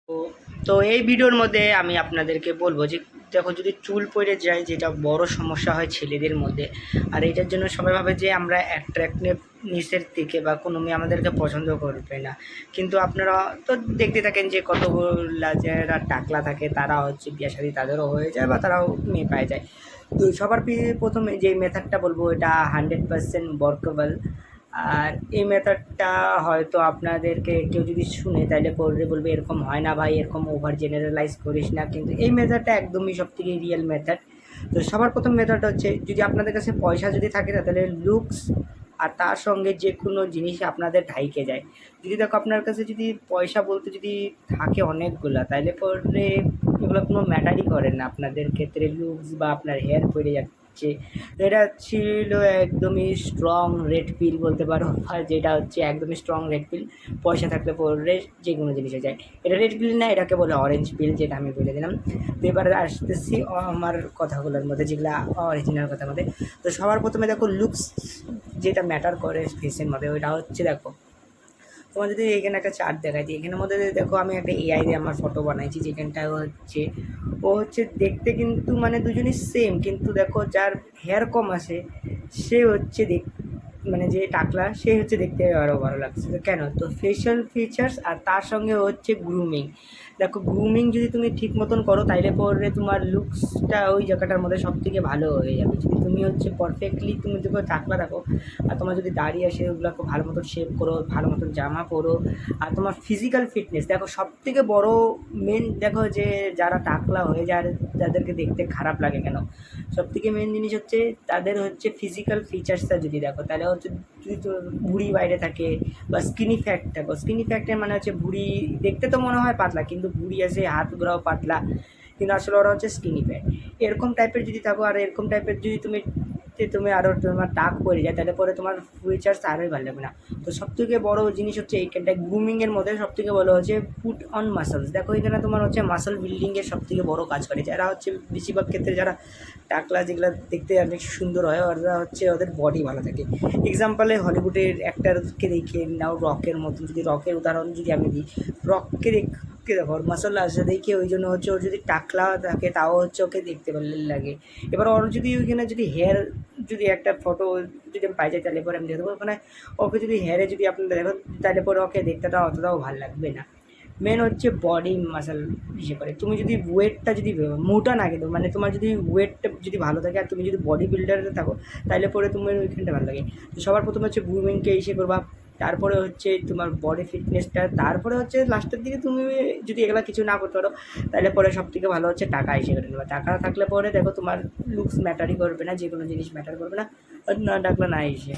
তো তো এই ভিডিওর মধ্যে আমি আপনাদেরকে বলবো যে দেখো, যদি চুল পড়ে যায় যেটা বড় সমস্যা হয় ছেলেদের মধ্যে, আর এটার জন্য সবাই ভাবে যে আমরা অ্যাট্রাক্টনেসের থেকে বা কোনো মেয়ে আমাদেরকে পছন্দ করবে না, কিন্তু আপনারা তো দেখতে থাকেন যে কতগুলা যারা টাকলা থাকে তারা হচ্ছে বিয়ে শাদী তাদেরও হয়ে যায় বা তারাও মেয়ে পায় যায়। তো সবার প্রথমে যে মেথডটা বলবো এটা 100% ওয়ার্কেবল। আর এই মেথডটা হয়তো আপনাদেরকে কেউ যদি শুনে তাহলে পরে বলবে এরকম হয় না ভাই, এরকম ওভার জেনারেলাইজ করিস না, কিন্তু এই মেথডটা একদমই সবথেকে রিয়েল মেথড। তো সবার প্রথম মেথড হচ্ছে, যদি আপনাদের কাছে পয়সা যদি থাকে না তাহলে লুকস আর তার সঙ্গে যে কোনো জিনিস আপনাদের ঢাইকে যায়। যদি দেখো আপনার কাছে যদি পয়সা বলতে যদি থাকে অনেকগুলা, তাহলে পরে এগুলো কোনো ম্যাটারই করে না আপনাদের ক্ষেত্রে, লুকস বা আপনার হেয়ার পড়ে যাচ্ছে। তো এটা ছিল একদমই স্ট্রং রেড পিল বলতে পারো, বা যেটা হচ্ছে একদমই স্ট্রং রেড পিল। পয়সা থাকলে পরে যে কোনো জিনিস হয়ে যায়। এটা রেড পিল না, এটাকে বলে অরেঞ্জ পিল, যেটা আমি বলে দিলাম। তো এবারে আসতেছি আমার কথাগুলোর মধ্যে, যেগুলো অরিজিনাল কথার মধ্যে। তো সবার প্রথমে দেখো, লুকস যেটা ম্যাটার করে ফেসের মধ্যে, ওইটা হচ্ছে দেখো, তোমার যদি এখানে একটা চার্ট দেখাই দিই, এখানের মধ্যে দেখো আমি একটা এআই দিয়ে আমার ফটো বানাইছি, যেখানটা হচ্ছে ও হচ্ছে দেখতে কিন্তু মানে দুজনই সেম, কিন্তু দেখো যার হেয়ার কম আছে সে হচ্ছে মানে যে টাকলা সে হচ্ছে দেখতে আরও ভালো লাগছে। তো কেন? তো ফেশিয়াল ফিচার্স আর তার সঙ্গে হচ্ছে গ্রুমিং। দেখো, গ্রুমিং যদি তুমি ঠিক মতন করো তাইলে পরে তোমার লুকসটা ওই জায়গাটার মধ্যে সব থেকে ভালো হয়ে যাবে। যদি তুমি হচ্ছে পারফেক্টলি তুমি দেখো টাকলা রাখো, আর তোমার যদি দাড়ি আসে ওগুলোকে ভালো মতন শেভ করো, ভালো মতন জামা পরো, আর তোমার ফিজিক্যাল ফিটনেস দেখো, সব থেকে বড়ো মেন দেখো যে যারা টাকলা হয়ে যায় যাদেরকে দেখতে খারাপ লাগে কেন, সব থেকে মেন জিনিস হচ্ছে তাদের হচ্ছে ফিজিক্যাল ফিচার্সটা যদি দেখো, তাহলে হচ্ছে যদি তো ভুঁড়ি বাইরে থাকে বা স্কিনি ফ্যাট দেখো, স্কিনি ফ্যাক্টের মানে হচ্ছে ভুঁড়ি দেখতে তো মনে হয় পাতলা, কিন্তু ভুঁড়ি আছে, হাতগুলোও পাতলা, কিন্তু আসলে ওরা হচ্ছে স্কিনি ফ্যাট। এরকম টাইপের যদি থাকো, আর এরকম টাইপের যদি তুমি আরও তোমার টাক পড়ে যায়, তাহলে পরে তোমার ফিচার্স আরোই ভালো লাগবে না। তো সবথেকে বড় জিনিস হচ্ছে এইখানটা গ্রুমিংয়ের মধ্যে সবথেকে বড় হচ্ছে পুট অন মাসলস। দেখো, এখানে তোমার হচ্ছে মাসল বিল্ডিংয়ের সবথেকে বড় কাজ করে, যারা হচ্ছে বেশিরভাগ ক্ষেত্রে যারা টাকলা যেগুলো দেখতে অনেক সুন্দর হয়, ওরা হচ্ছে ওদের বডি ভালো থাকে। এক্সাম্পলে হলিউডের অ্যাক্টারকে দেখে নাও, রকের মতন, যদি রকের উদাহরণ যদি আমি দিই, রককে দেখো ওর মাসল আছে দেখে, ওই জন্য হচ্ছে ওর যদি টাকলা থাকে তাও হচ্ছে ওকে দেখতে ভালো লাগে। এবার ওর যদি ওইখানে যদি হেয়ার যদি একটা ফটো যদি আমি পাই যাই, তাহলে পরে আমি দেখতে পাবো ওখানে ওকে যদি হেয়ারে যদি আপনারা দেখো, তাহলে পরে ওকে দেখতেটা অতটাও ভালো লাগবে না। মেন হচ্ছে বডি মাসল ইসে করে। তুমি যদি ওয়েটটা যদি মোটা না, কিন্তু মানে তোমার যদি ওয়েটটা যদি ভালো থাকে আর তুমি যদি বডি বিল্ডারে থাকো, তাহলে পরে তোমার ওইখানটা ভালো লাগে। তো সবার প্রথমে হচ্ছে গ্রুমিংকে ইসে করবা, তারপরে হচ্ছে তোমার বডি ফিটনেসটা, তারপরে হচ্ছে লাস্টের দিকে তুমি যদি এগুলো কিছু না করতে পারো, তাহলে পরে সব থেকে ভালো হচ্ছে টাকা এসে করে নেবা। টাকা থাকলে পরে দেখো তোমার লুকস ম্যাটারই করবে না, যে কোনো জিনিস ম্যাটার করবে না, না ডাকলে না এসে।